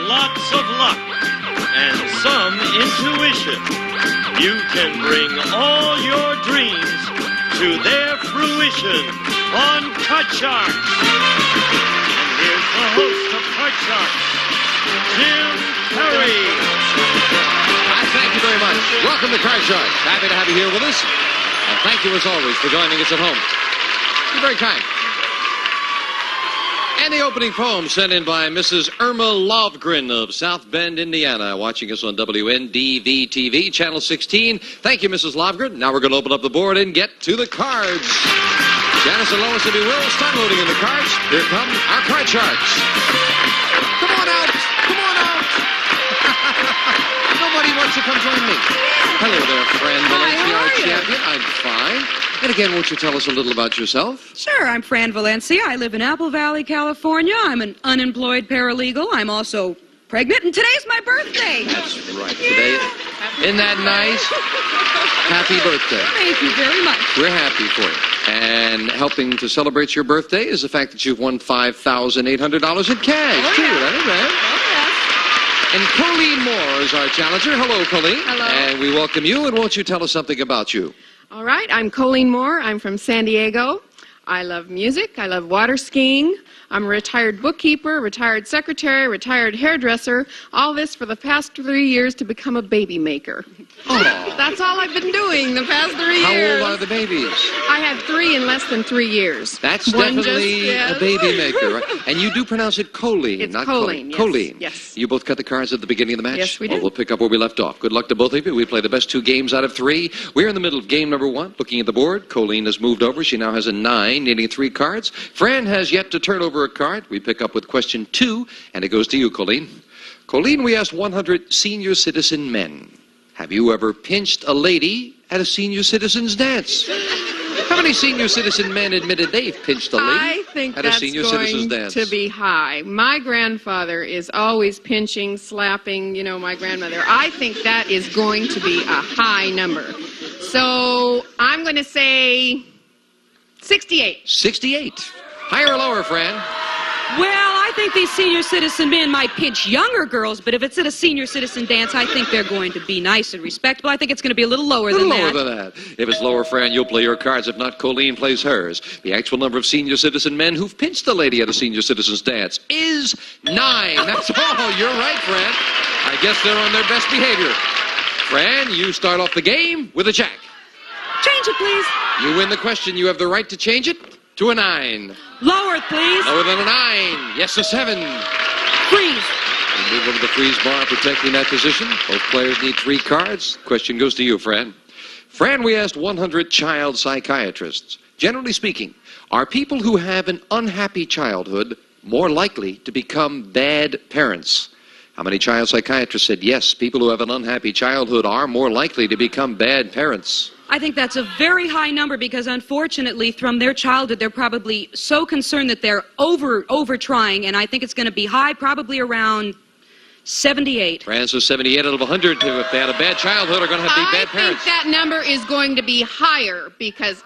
lots of luck and some intuition, you can bring all your dreams to their fruition on Card Sharks. And here's the host of Card Sharks, Jim Perry. Thank you very much. Welcome to Card Sharks. Happy to have you here with us. And thank you, as always, for joining us at home. You're very kind. And the opening poem sent in by Mrs. Irma Lovgren of South Bend, Indiana, watching us on WNDV-TV, Channel 16. Thank you, Mrs. Lovgren. Now we're going to open up the board and get to the cards. Janice and Lois, if you will, start loading in the cards. Here come our Card Sharks. Come on out. Come on out. Nobody wants to come join me. Hello there, Fran. Hi, how are you? Champion. I'm fine. And again, won't you tell us a little about yourself? Sure, I'm Fran Valencia. I live in Apple Valley, California. I'm an unemployed paralegal. I'm also pregnant, and today's my birthday. That's right. Today, isn't that nice? Happy birthday. Thank you very much. We're happy for you. And helping to celebrate your birthday is the fact that you've won $5,800 in cash, too. That ain't bad. And Colleen Moore is our challenger. Hello, Colleen. Hello. And we welcome you, and won't you tell us something about you? All right, I'm Colleen Moore. I'm from San Diego. I love music. I love water skiing. I'm a retired bookkeeper, retired secretary, retired hairdresser. All this for the past 3 years to become a baby maker. Oh. That's all I've been doing the past 3 How years. old are the babies? I had 3 in less than 3 years. That's One definitely yes. a baby maker, right? And you do pronounce it Colleen, It's not Colleen, yes. Colleen. Yes. You both cut the cards at the beginning of the match? Yes, we Well, did. we'll pick up where we left off. Good luck to both of you. We play the best 2 games out of 3. We're in the middle of game number 1. Looking at the board, Colleen has moved over. She now has a 9, needing 3 cards. Fran has yet to turn over a card. We pick up with question 2, and it goes to you, Colleen. Colleen, we asked 100 senior citizen men, have you ever pinched a lady at a senior citizen's dance? How many senior citizen men admitted they've pinched a lady I think at a that's senior citizen's going dance? to be high. My grandfather is always pinching, slapping, my grandmother. I think that is going to be a high number. So I'm going to say 68. 68. Higher or lower, Fran? Well, I think these senior citizen men might pinch younger girls, but if it's at a senior citizen dance, I think they're going to be nice and respectable. I think it's going to be a little lower than that. Lower than that. If it's lower, Fran, you'll play your cards. If not, Colleen plays hers. The actual number of senior citizen men who've pinched a lady at a senior citizen's dance is 9. That's all. You're right, Fran. I guess they're on their best behavior. Fran, you start off the game with a jack. Change it, please. You win the question. You have the right to change it to a 9. Lower, please. Lower than a 9. Yes, a 7. Freeze. We move over the freeze bar, protecting that position. Both players need 3 cards. Question goes to you, Fran. Fran, we asked 100 child psychiatrists. Generally speaking, are people who have an unhappy childhood more likely to become bad parents? How many child psychiatrists said yes, people who have an unhappy childhood are more likely to become bad parents? I think that's a very high number because, unfortunately, from their childhood, they're probably so concerned that they're over trying, and I think it's going to be high, probably around 78. Francis, 78 out of 100. If they had a bad childhood, are going to have bad parents. I think that number is going to be higher because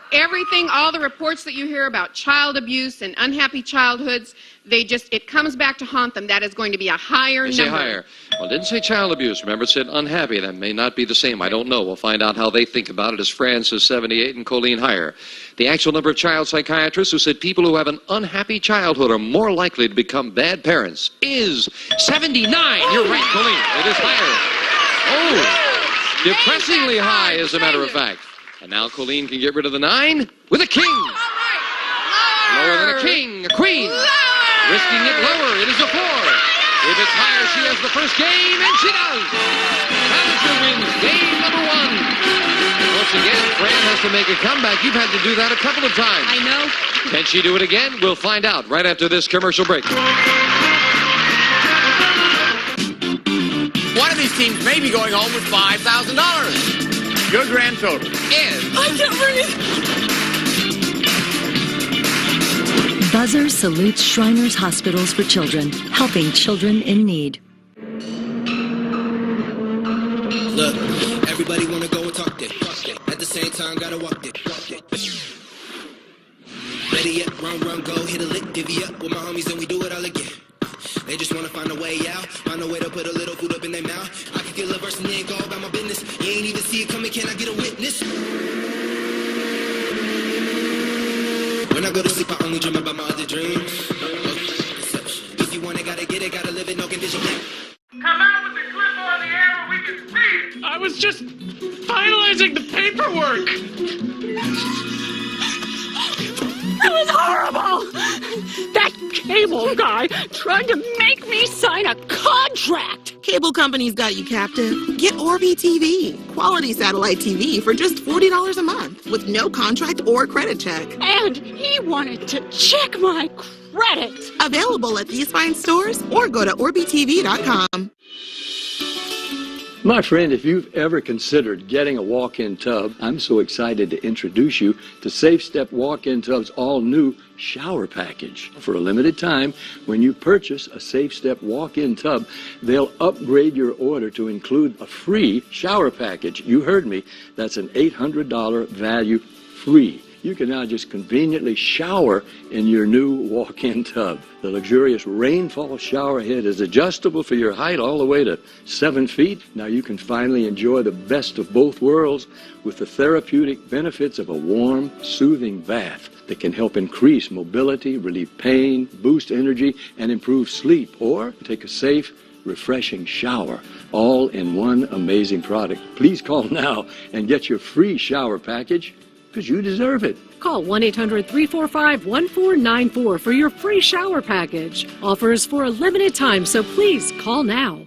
all the reports that you hear about child abuse and unhappy childhoods, it comes back to haunt them. That is going to be a higher number. Say higher. Well, it didn't say child abuse. Remember, it said unhappy. That may not be the same. I don't know. We'll find out how they think about it as Fran says 78 and Colleen higher. The actual number of child psychiatrists who said people who have an unhappy childhood are more likely to become bad parents is 79. You're right, Colleen. It is higher. Oh, depressingly high, as a matter of fact. And now Colleen can get rid of the 9 with a king. Lower than a king, a queen. Risking it lower, it is a 4. If it's higher, she has the first game, and she does. Challenger wins game number 1. Once again, Fran has to make a comeback. You've had to do that a couple of times. I know. Can she do it again? We'll find out right after this commercial break. One of these teams may be going home with $5,000. Your grand total is... I can't breathe. Buzzer salutes Shriners Hospitals for Children, helping children in need. Look, everybody wanna go and talk it. At the same time, gotta walk it. Ready up, run, go, hit a lick, divvy up with my homies, and we do it all again. They just wanna find a way out, find a way to put a little food up in their mouth. I can feel a verse and they ain't go about my business. You ain't even see it coming, can I get a witness? When I go to sleep, I only dream about my other dreams. If you want it, gotta get it, gotta live it, no condition. Come out with the clip on the air where we can see it. I was just finalizing the paperwork. It was horrible! That cable guy trying to make me sign a contract! Cable companies got you captive. Get Orbi TV, quality satellite TV for just $40 a month with no contract or credit check. And he wanted to check my credit! Available at these fine stores or go to orbitv.com. My friend, if you've ever considered getting a walk-in tub, I'm so excited to introduce you to Safe Step Walk-In Tub's all-new shower package. For a limited time, when you purchase a Safe Step walk-in tub, they'll upgrade your order to include a free shower package. You heard me. That's an $800 value free. You can now just conveniently shower in your new walk-in tub. The luxurious rainfall shower head is adjustable for your height all the way to 7 feet. Now you can finally enjoy the best of both worlds with the therapeutic benefits of a warm, soothing bath that can help increase mobility, relieve pain, boost energy, and improve sleep. Or take a safe, refreshing shower, all in one amazing product. Please call now and get your free shower package, because you deserve it. Call 1-800-345-1494 for your free shower package. Offers for a limited time, so please call now.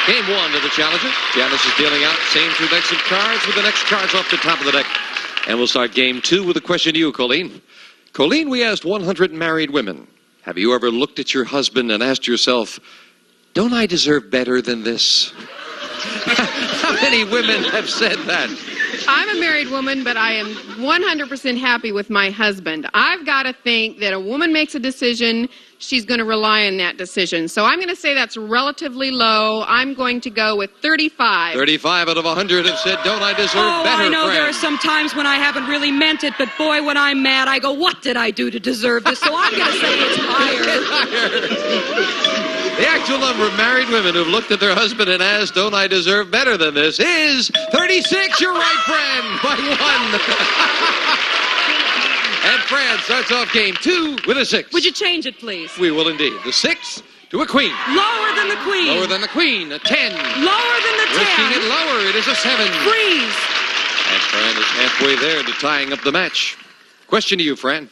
Game one of the Challenger. Janice is dealing out same two decks of cards with the next cards off the top of the deck. And we'll start game two with a question to you, Colleen. Colleen, we asked 100 married women, have you ever looked at your husband and asked yourself, don't I deserve better than this? How many women have said that? I'm a married woman, but I am 100% happy with my husband. I've got to think that a woman makes a decision, she's going to rely on that decision. So I'm going to say that's relatively low. I'm going to go with 35. 35 out of 100 have said, don't I deserve better, I know Fran? there are some times when I haven't really meant it, but boy, when I'm mad, I go, what did I do to deserve this? So I'm going to say it's higher. The actual number of married women who've looked at their husband and asked, don't I deserve better than this, is 36. You're right, Fran, by one. And Fran starts off game two with a 6. Would you change it, please? We will indeed. The 6 to a queen. Lower than the queen. Lower than the queen, a 10. Lower than the 10. Risking it lower, it is a 7. Freeze. And Fran is halfway there to tying up the match. Question to you, Fran.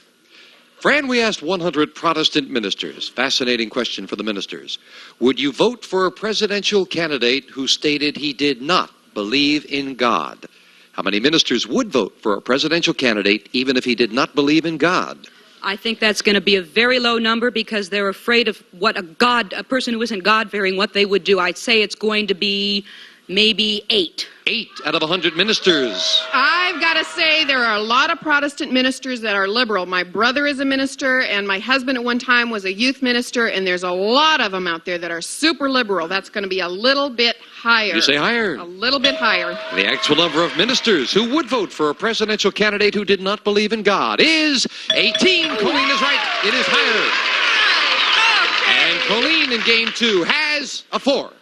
Fran, we asked 100 Protestant ministers. Fascinating question for the ministers. Would you vote for a presidential candidate who stated he did not believe in God? How many ministers would vote for a presidential candidate even if he did not believe in God? I think that's going to be a very low number because they're afraid of what a person who isn't God-fearing, what they would do. I'd say it's going to be maybe 8. 8 out of 100 ministers. I've got to say there are a lot of Protestant ministers that are liberal. My brother is a minister, and my husband at one time was a youth minister, and there's a lot of them out there that are super liberal. That's going to be a little bit higher. You say higher? A little bit higher. The actual number of ministers who would vote for a presidential candidate who did not believe in God is 18. Colleen is right. It is higher. And Colleen in game 2 has a 4.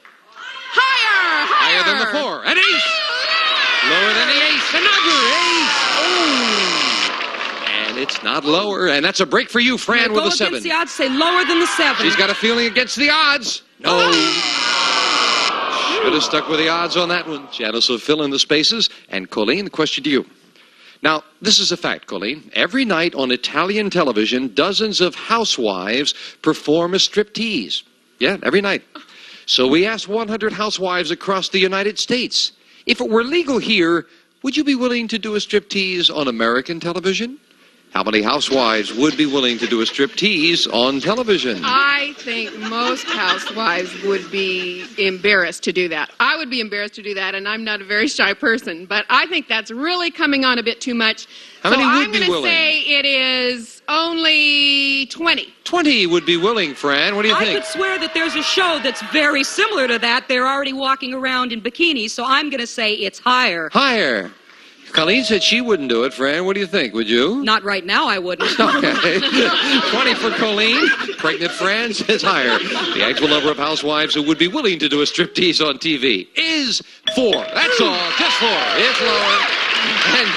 Higher than the 4. An ace. Lower than the ace. Another ace. Oh. And it's not lower. And that's a break for you, Fran, with a 7. Go against the odds, say lower than the 7. She's got a feeling against the odds. No. Should have stuck with the odds on that one. Janice will fill in the spaces. And Colleen, the question to you. Now, this is a fact, Colleen. Every night on Italian television, dozens of housewives perform a striptease. Yeah, every night. So we asked 100 housewives across the United States, if it were legal here, would you be willing to do a striptease on American television? How many housewives would be willing to do a striptease on television? I think most housewives would be embarrassed to do that. I would be embarrassed to do that, and I'm not a very shy person, but I think that's really coming on a bit too much. How many would be willing? I'm going to say it is only 20. 20 would be willing, Fran. What do you think? I could swear that there's a show that's very similar to that. They're already walking around in bikinis, so I'm going to say it's higher. Higher. Colleen said she wouldn't do it. Fran, what do you think? Would you? Not right now, I wouldn't. Okay. 20 for Colleen. Pregnant Fran says higher. The actual number of housewives who would be willing to do a striptease on TV is 4. That's all. Just 4. It's lower. And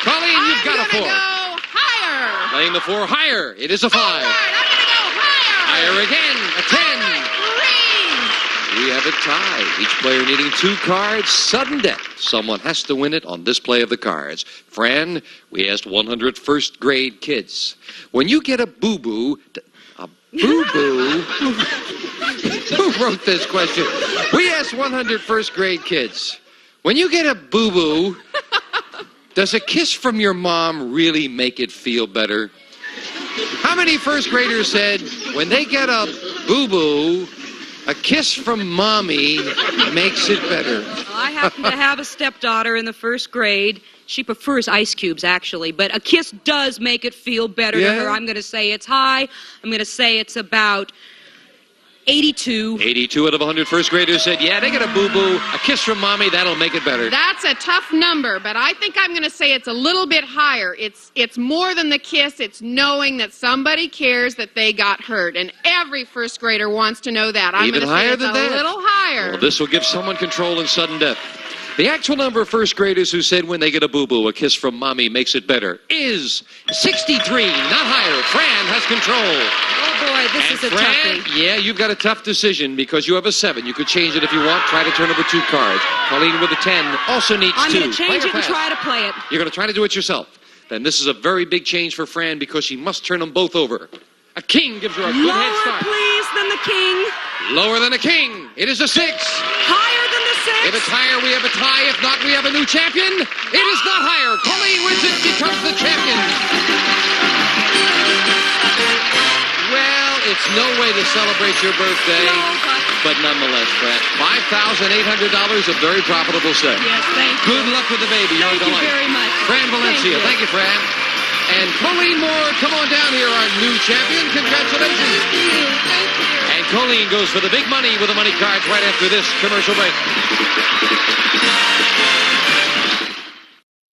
Colleen, you've got a 4. Go higher. Playing the 4 higher. It is a 5. All right, I'm going to go higher. Higher again. A 10. We have a tie. Each player needing 2 cards. Sudden death. Someone has to win it on this play of the cards. Fran, we asked 100 first grade kids. When you get a boo-boo... A boo-boo? Who wrote this question? We asked 100 first grade kids. When you get a boo-boo, does a kiss from your mom really make it feel better? How many first graders said when they get a boo-boo... a kiss from mommy makes it better? I happen to have a stepdaughter in the first grade. She prefers ice cubes, actually, but a kiss does make it feel better to her. I'm going to say it's high. I'm going to say it's about 82. 82 out of 100 first graders said, yeah, they get a boo-boo. A kiss from mommy, that'll make it better. That's a tough number, but I think I'm going to say it's a little bit higher. It's more than the kiss. It's knowing that somebody cares that they got hurt, and every first grader wants to know that. I'm Even going to say higher it's than a that? little higher. Well, this will give someone control in sudden death. The actual number of first graders who said when they get a boo-boo, a kiss from mommy makes it better is 63, not higher. Fran has control. Oh, boy, this is a toughie. Yeah, you've got a tough decision because you have a 7. You could change it if you want. Try to turn over 2 cards. Colleen with a 10 also needs 2. I'm going to change Play or it and pass? try to play it. You're going to try to do it yourself. Then this is a very big change for Fran because she must turn them both over. A king gives her a good head Lower, start. please, than the king. Lower than a king. It is a 6. Higher than the 6. If it's higher, we have a tie. If not, we have a new champion. It is not higher. Colleen wins it, becomes the champion. Well, it's no way to celebrate your birthday. No, but nonetheless, Fran, $5,800, a very profitable set. Yes, thank you. Good luck with the baby. You're Thank you very much. Fran Valencia. Thank you, Fran. And Colleen Moore, come on down here, our new champion. Congratulations. Thank you. And Colleen goes for the big money with the money cards right after this commercial break.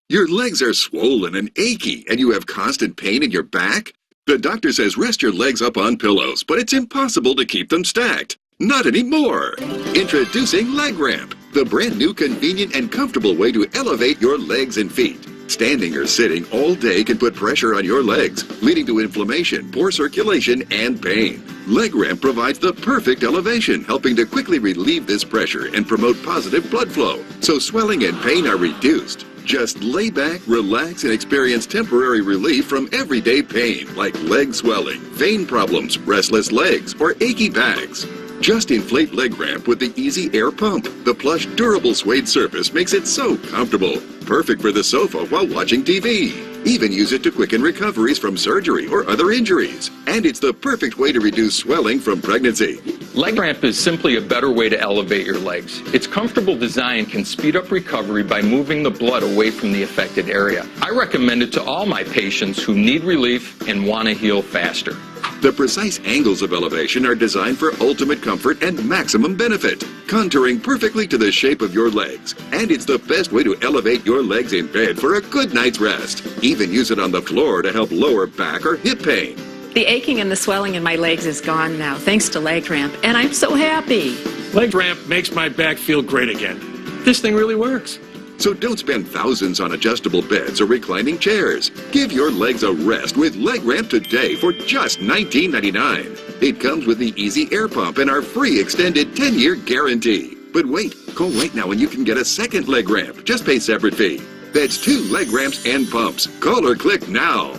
Your legs are swollen and achy, and you have constant pain in your back? The doctor says rest your legs up on pillows, but it's impossible to keep them stacked. Not anymore. Introducing Leg Ramp, the brand new convenient and comfortable way to elevate your legs and feet. Standing or sitting all day can put pressure on your legs, leading to inflammation, poor circulation, and pain. Leg Ramp provides the perfect elevation, helping to quickly relieve this pressure and promote positive blood flow, so swelling and pain are reduced. Just lay back, relax, and experience temporary relief from everyday pain like leg swelling, vein problems, restless legs, or achy backs. Just inflate Leg Ramp with the Easy Air Pump. The plush, durable suede surface makes it so comfortable. Perfect for the sofa while watching TV. Even use it to quicken recoveries from surgery or other injuries. And it's the perfect way to reduce swelling from pregnancy. Leg Ramp is simply a better way to elevate your legs. Its comfortable design can speed up recovery by moving the blood away from the affected area. I recommend it to all my patients who need relief and want to heal faster. The precise angles of elevation are designed for ultimate comfort and maximum benefit, contouring perfectly to the shape of your legs. And it's the best way to elevate your legs in bed for a good night's rest. Even use it on the floor to help lower back or hip pain. The aching and the swelling in my legs is gone now, thanks to Leg Ramp, and I'm so happy. Leg Ramp makes my back feel great again. This thing really works. So don't spend thousands on adjustable beds or reclining chairs. Give your legs a rest with Leg Ramp today for just $19.99. It comes with the Easy Air Pump and our free extended 10-year guarantee. But wait, call right now and you can get a second Leg Ramp. Just pay separate fee. That's 2 Leg Ramps and pumps. Call or click now.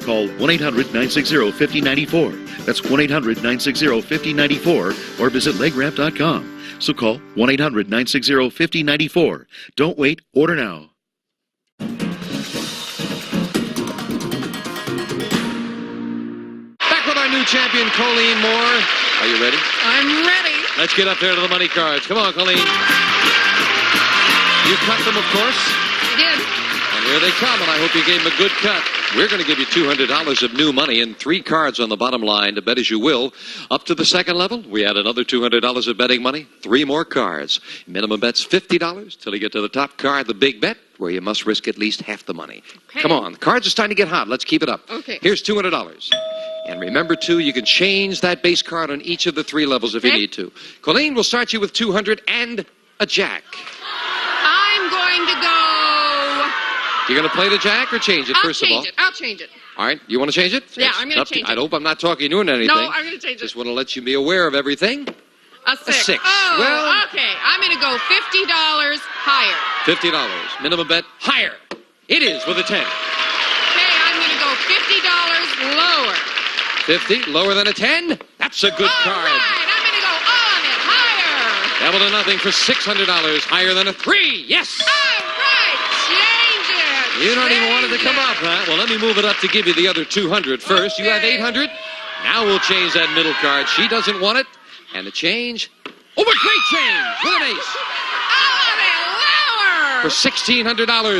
Call 1-800-960-5094. That's 1-800-960-5094 or visit legramp.com. So call 1-800-960-5094. Don't wait, order now. Back with our new champion, Colleen Moore. Are you ready? I'm ready. Let's get up there to the money cards. Come on, Colleen. You cut them, of course. I did. And here they come, and I hope you gave them a good cut. We're going to give you $200 of new money and 3 cards on the bottom line to bet as you will. Up to the second level, we add another $200 of betting money, 3 more cards. Minimum bet's $50 till you get to the top card, the big bet, where you must risk at least half the money. Okay. Come on, the cards are starting to get hot. Let's keep it up. Okay. Here's $200. And remember, too, you can change that base card on each of the 3 levels if you need to. Colleen, we'll start you with $200 and a jack. I'm going to go... You're going to play the jack or change it, first of all? I'll change it. All right, you want to change it? Yeah, I'm going to change it. I hope I'm not talking you into anything. No, I'm going to change it. Just want to let you be aware of everything. A 6. 6. Oh, Well, okay. I'm going to go $50 higher. $50. Minimum bet higher. It is with a 10. Okay, I'm going to go $50 lower. 50, lower than a 10? That's a good card. All right, I'm going to go on it higher. Double to nothing for $600. Higher than a 3. Yes. All right, change it. You don't even want it to come up, huh? Well, let me move it up to give you the other 200 first. You have 800. Now we'll change that middle card. She doesn't want it. And the change. Oh, a great change with an ace. Lower. For $1,600.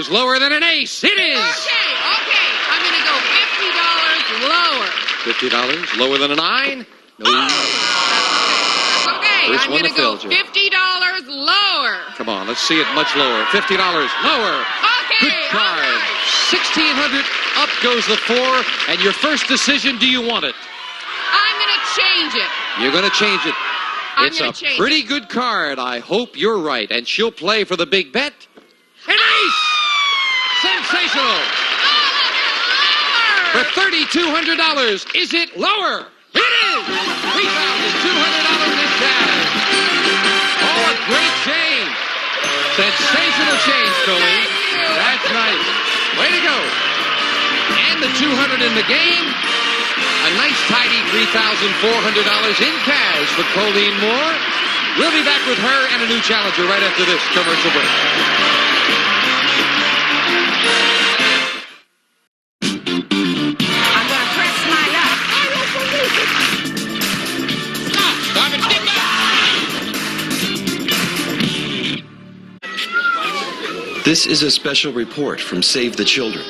Lower than an ace. It is. Okay. I'm going to go $50 lower. $50. Lower than a 9. No. Okay, First I'm one going to that go failed you. $50 lower. Come on, let's see it much lower. $50 lower. Okay, Good card. $1,600. Up goes the 4. And your first decision, do you want it? I'm going to change it. You're going to change it. I'm It's gonna a change pretty good card. I hope you're right. And she'll play for the big bet. An ace! Sensational! For $3,200. Is it lower? It is! $3,200 in cash. Oh, a great change. Sensational change, Colleen. That's nice. Way to go. And the 200 in the game. A nice tidy $3,400 in cash for Colleen Moore. We'll be back with her and a new challenger right after this commercial break. I'm going to press my luck. Stop it, get back! This is a special report from Save the Children.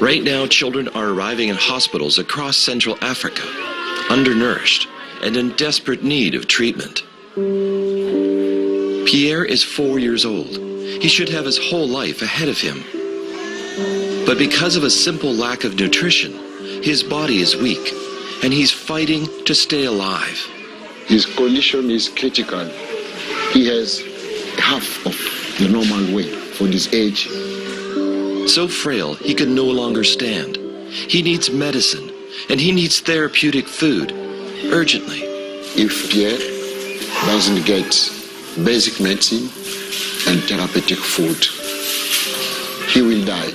Right now, children are arriving in hospitals across Central Africa, undernourished and in desperate need of treatment. Pierre is 4 years old. He should have his whole life ahead of him. But because of a simple lack of nutrition, his body is weak, and he's fighting to stay alive. His condition is critical. He has half of the normal weight for this age. So frail, he can no longer stand. He needs medicine, and he needs therapeutic food, urgently. If Pierre doesn't get basic medicine and therapeutic food, he will die.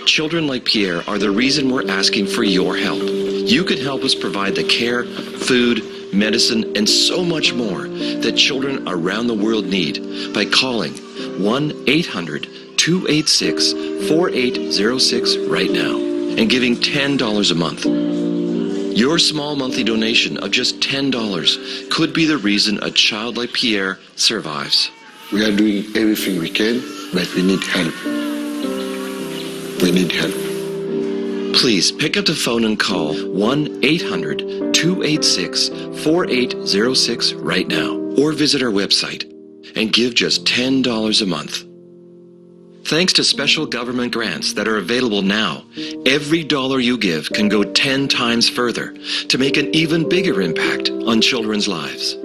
Children like Pierre are the reason we're asking for your help. You can help us provide the care, food, medicine, and so much more that children around the world need by calling 1-800-286-4806 right now and giving $10 a month. Your small monthly donation of just $10 could be the reason a child like Pierre survives. We are doing everything we can, but we need help. We need help. Please pick up the phone and call 1-800-286-4806 right now, or visit our website and give just $10 a month. Thanks to special government grants that are available now, every dollar you give can go 10 times further to make an even bigger impact on children's lives.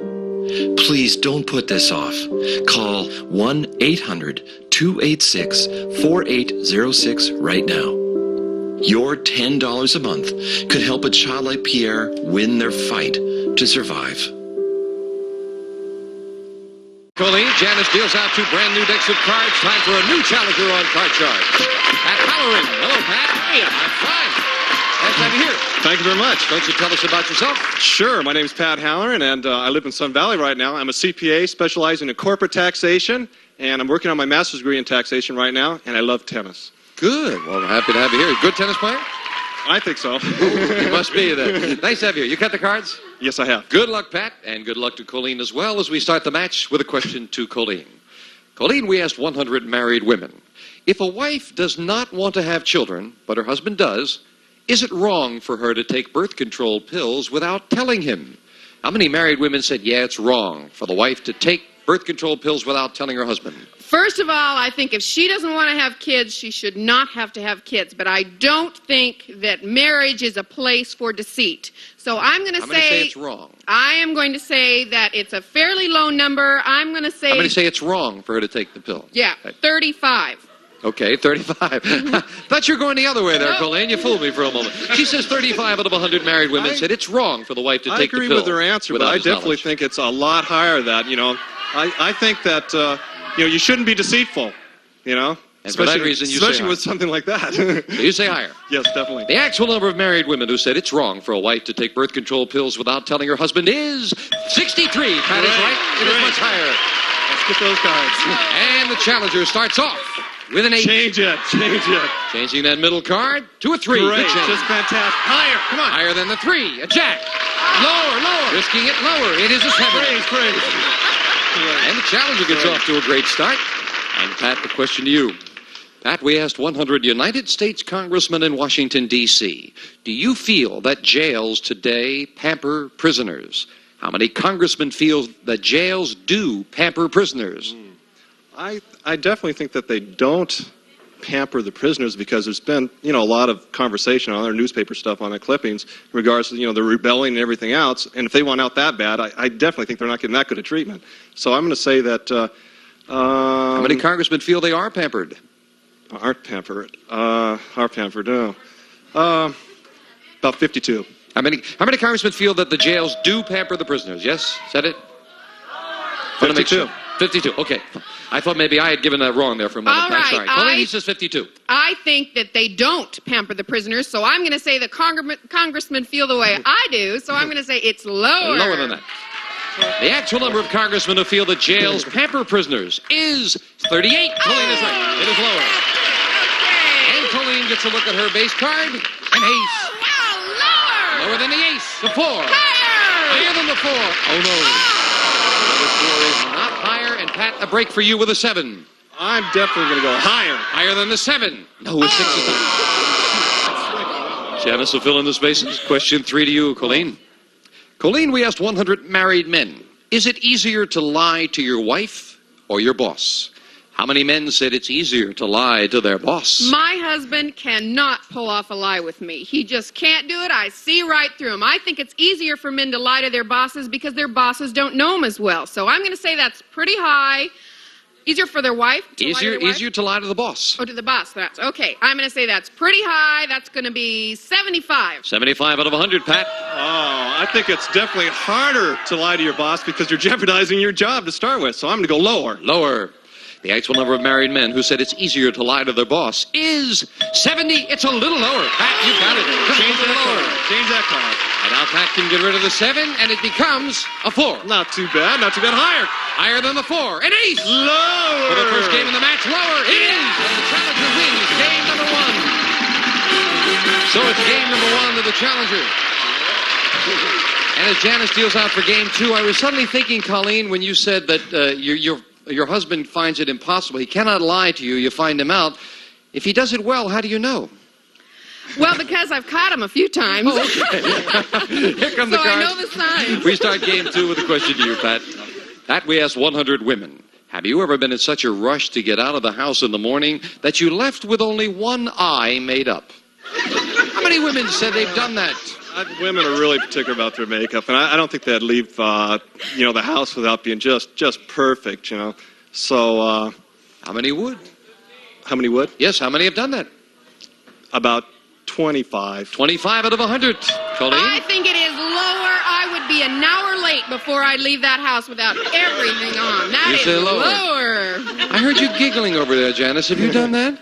Please don't put this off. Call 1-800-286-4806 right now. Your $10 a month could help a child like Pierre win their fight to survive. Colleen, Janice deals out 2 brand new decks of cards. Time for a new challenger on Card Charge. Pat Halloran. Hello, Pat. Hey, I'm fine. Nice to have you here. Thank you very much. Don't you tell us about yourself? Sure. My name is Pat Halloran, and I live in Sun Valley right now. I'm a CPA specializing in corporate taxation, and I'm working on my master's degree in taxation right now, and I love tennis. Good. Well, I'm happy to have you here. Good tennis player? I think so. You must be then. Nice to have you. You cut the cards? Yes, I have. Good luck, Pat, and good luck to Colleen as well as we start the match with a question to Colleen. Colleen, we asked 100 married women. If a wife does not want to have children, but her husband does, is it wrong for her to take birth control pills without telling him? How many married women said, yeah, it's wrong for the wife to take birth control pills without telling her husband? First of all, I think if she doesn't want to have kids, she should not have to have kids. But I don't think that marriage is a place for deceit. So I'm going to say it's wrong. I am going to say that it's a fairly low number. I'm going to say... I'm going to say it's wrong for her to take the pill. Yeah, 35. Okay, 35. Thought you were going the other way there, Colleen. You fooled me for a moment. She says 35 out of 100 married women said it's wrong for the wife to take the pill. I agree with her answer, but I definitely think it's a lot higher than that, I think that, you shouldn't be deceitful, And for that reason, you say especially higher. with something like that. So you say higher. Yes, definitely. The actual number of married women who said it's wrong for a wife to take birth control pills without telling her husband is 63. Pat is right. It is much higher. Let's get those cards. And the challenger starts off with an 8. Change it. Changing that middle card to a 3. Great, Good change. just fantastic. Higher, come on. Higher than the 3. A jack. Lower. Risking it lower. It is a 7. Praise. And the challenger gets off to a great start. And Pat, the question to you. Pat, we asked 100 United States congressmen in Washington, D.C., do you feel that jails today pamper prisoners? How many congressmen feel that jails do pamper prisoners? I definitely think that they don't pamper the prisoners because there's been, a lot of conversation on their newspaper stuff on the clippings in regards to, the rebelling and everything else. And if they want out that bad, I definitely think they're not getting that good a treatment. So I'm going to say that... how many congressmen feel they are pampered? Aren't pampered. No. About 52. How many congressmen feel that the jails do pamper the prisoners? Yes? Said it? 52. 52. Okay. I thought maybe I had given that wrong there for a moment. All right. I'm sorry. Colleen says 52. I think that they don't pamper the prisoners, so I'm going to say the congressmen feel the way I do, so I'm going to say it's lower. Lower than that. The actual number of congressmen who feel that jails pamper prisoners is 38. Colleen is right. It is lower. And Colleen gets a look at her base card. An ace. Wow, Lower than the ace. The 4. Higher than the 4. Oh, no. The 4 is not higher. And Pat, a break for you with a 7. I'm definitely going to go higher. Higher than the 7. No, it's 6 is Janice will fill in the spaces. Question 3 to you, Colleen. Colleen, we asked 100 married men, is it easier to lie to your wife or your boss? How many men said it's easier to lie to their boss? My husband cannot pull off a lie with me. He just can't do it. I see right through him. I think it's easier for men to lie to their bosses because their bosses don't know them as well. So I'm going to say that's pretty high. Easier for their wife to lie to their wife? Easier to lie to the boss. Oh, to the boss. That's okay. I'm going to say that's pretty high. That's going to be 75. 75 out of 100, Pat. Oh, I think it's definitely harder to lie to your boss because you're jeopardizing your job to start with. So I'm going to go lower. Lower. The actual number of married men who said it's easier to lie to their boss is 70. It's a little lower. Pat, you got it. Change that card. And now Pat can get rid of the 7, and it becomes a 4. Not too bad. Higher. Higher than the 4. An ace. Lower. For the first game of the match, lower. It is. And the challenger wins game number 1. So it's game number 1 to the challenger. And as Janice deals out for game 2, I was suddenly thinking, Colleen, when you said that your husband finds it impossible. He cannot lie to you. You find him out. If he does it well, how do you know? Well, because I've caught him a few times. Oh, okay. Here come the cards. So I know the signs. We start game 2 with a question to you, Pat. Pat, we asked 100 women. Have you ever been in such a rush to get out of the house in the morning that you left with only one eye made up? How many women said they've done that? Women are really particular about their makeup, and I don't think they'd leave, the house without being just perfect, So, how many would? How many would? Yes, how many have done that? About 25. 25 out of 100. Colleen? I think it is lower. I would be an hour late before I'd leave that house without everything on. That is lower. I heard you giggling over there, Janice. Have you done that?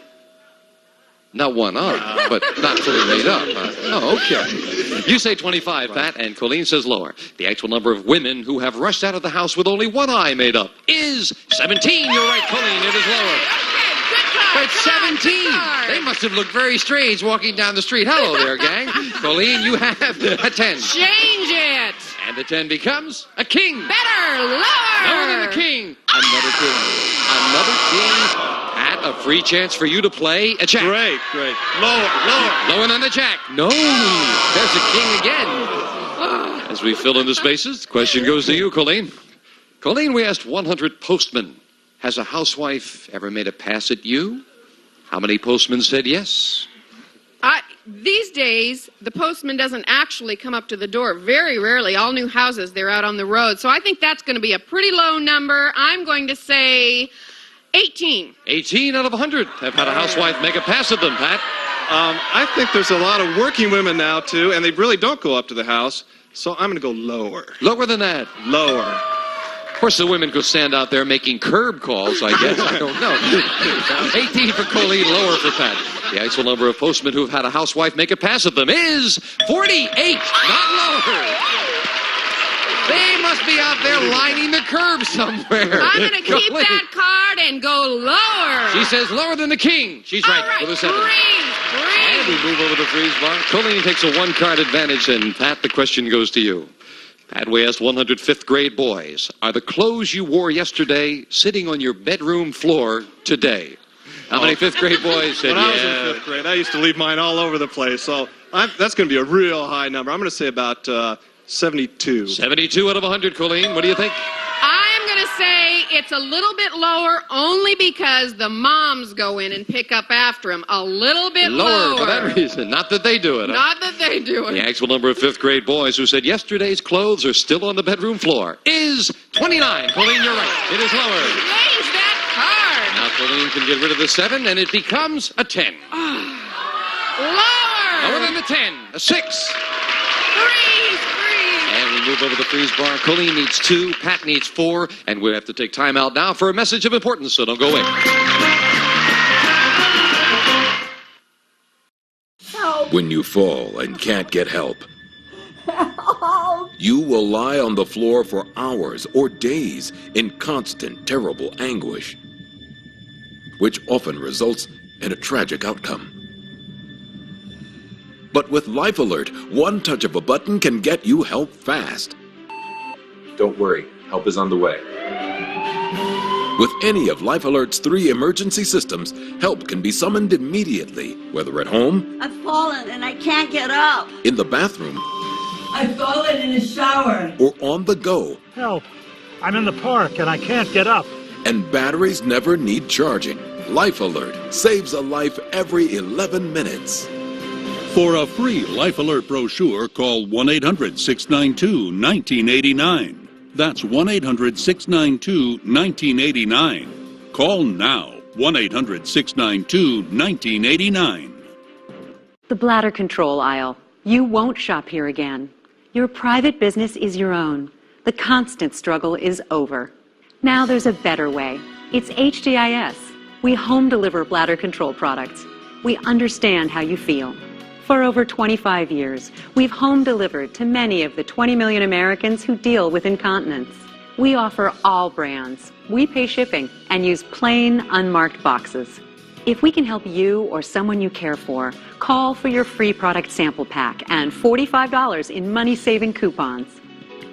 Not one eye, but not fully made up. Oh, okay. You say 25, Pat, and Colleen says lower. The actual number of women who have rushed out of the house with only one eye made up is 17. You're right, Colleen. It is lower. But 17. They must have looked very strange walking down the street. Hello there, gang. Colleen, you have a 10. Change it. And And the 10 becomes a king. Better, lower. Lower than the king. Another king. Another king. Pat, a free chance for you to play a jack. Great. Lower. Lower than the jack. No. There's a king again. As we fill in the spaces, the question goes to you, Colleen. Colleen, we asked 100 postmen. Has a housewife ever made a pass at you? How many postmen said yes? These days, the postman doesn't actually come up to the door. Very rarely. All new houses, they're out on the road. So I think that's going to be a pretty low number. I'm going to say 18. 18 out of 100 have had a housewife make a pass at them, Pat. I think there's a lot of working women now, too, and they really don't go up to the house. So I'm going to go lower. Lower than that? Lower. Of course, the women could stand out there making curb calls, I guess. I don't know. 18 for Colleen, lower for Pat. The actual number of postmen who have had a housewife make a pass at them is 48, not lower. They must be out there lining the curb somewhere. I'm going to keep that card and go lower. She says lower than the king. She's right with a 7. And we move over to freeze bar. Colleen takes a one-card advantage, and Pat, the question goes to you. Pat, we asked 100 fifth grade boys, are the clothes you wore yesterday sitting on your bedroom floor today? How many fifth grade boys said When I was in fifth grade, I used to leave mine all over the place. So that's going to be a real high number. I'm going to say about 72. 72 out of 100, Colleen. What do you think? I'm going to say it's a little bit lower only because the moms go in and pick up after them. A little bit lower. For that reason. Not that they do it. Not that they do it. The actual number of fifth grade boys who said yesterday's clothes are still on the bedroom floor is 29. Colleen, you're right. It is lower. Change that card. Now Colleen can get rid of the 7, and it becomes a 10. Lower. Lower than the 10. A 6. Freeze. And we move over the freeze bar. Colleen needs 2, Pat needs 4, and we have to take time out now for a message of importance, so don't go away. Help. When you fall and can't get help, you will lie on the floor for hours or days in constant, terrible anguish, which often results in a tragic outcome. But with Life Alert, one touch of a button can get you help fast. Don't worry, help is on the way. With any of Life Alert's 3 emergency systems, help can be summoned immediately, whether at home, I've fallen and I can't get up. in the bathroom, I've fallen in the shower. or on the go. Help! I'm in the park and I can't get up. And batteries never need charging. Life Alert saves a life every 11 minutes. For a free Life Alert brochure, call 1-800-692-1989. That's 1-800-692-1989. Call now. 1-800-692-1989. The bladder control aisle. You won't shop here again. Your private business is your own. The constant struggle is over. Now there's a better way. It's HDIS. We home deliver bladder control products. We understand how you feel. For over 25 years, we've home delivered to many of the 20 million Americans who deal with incontinence. We offer all brands. We pay shipping and use plain, unmarked boxes. If we can help you or someone you care for, call for your free product sample pack and $45 in money-saving coupons.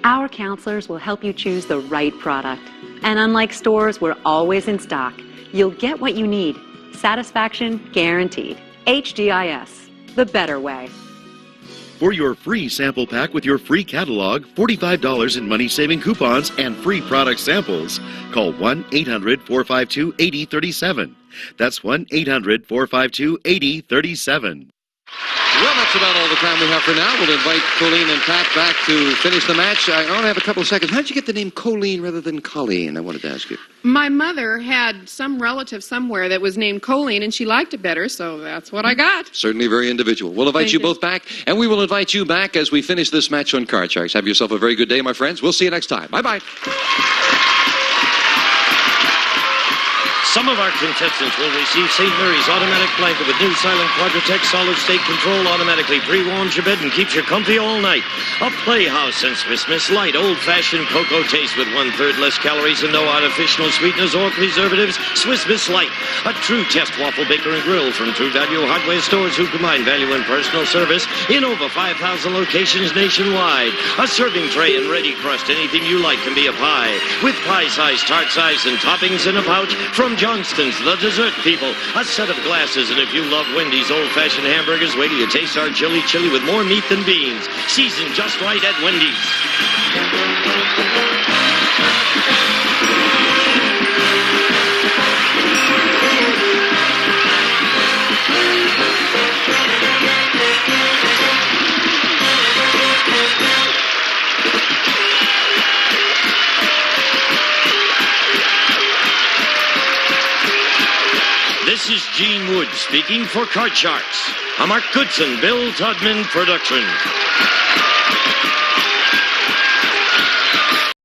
Our counselors will help you choose the right product. And unlike stores, we're always in stock. You'll get what you need. Satisfaction guaranteed. HDIS. The better way. For your free sample pack with your free catalog, $45 in money-saving coupons, and free product samples, call 1-800-452-8037. That's 1-800-452-8037. Well, that's about all the time we have for now. We'll invite Colleen and Pat back to finish the match. I only have a couple of seconds. How did you get the name Colleen rather than Colleen? I wanted to ask you. My mother had some relative somewhere that was named Colleen, and she liked it better, so that's what I got. Certainly very individual. We'll invite you both back, and we will invite you back as we finish this match on Card Sharks. Have yourself a very good day, my friends. We'll see you next time. Bye-bye. Some of our contestants will receive St. Mary's automatic blanket with new silent Quadratech solid state control, automatically pre-warms your bed and keeps you comfy all night. A Playhouse and Swiss Miss Light old-fashioned cocoa taste with 1/3 less calories and no artificial sweeteners or preservatives. Swiss Miss Light, a true test waffle baker and grill from True Value hardware stores who combine value and personal service in over 5,000 locations nationwide. A serving tray and ready crust, anything you like can be a pie. With pie size, tart size, and toppings in a pouch from Johnston's, the dessert people. A set of glasses, and if you love Wendy's old-fashioned hamburgers, wait till you taste our chili with more meat than beans. Seasoned just right at Wendy's. This is Gene Wood speaking for Card Sharks, a Mark Goodson, Bill Todman production.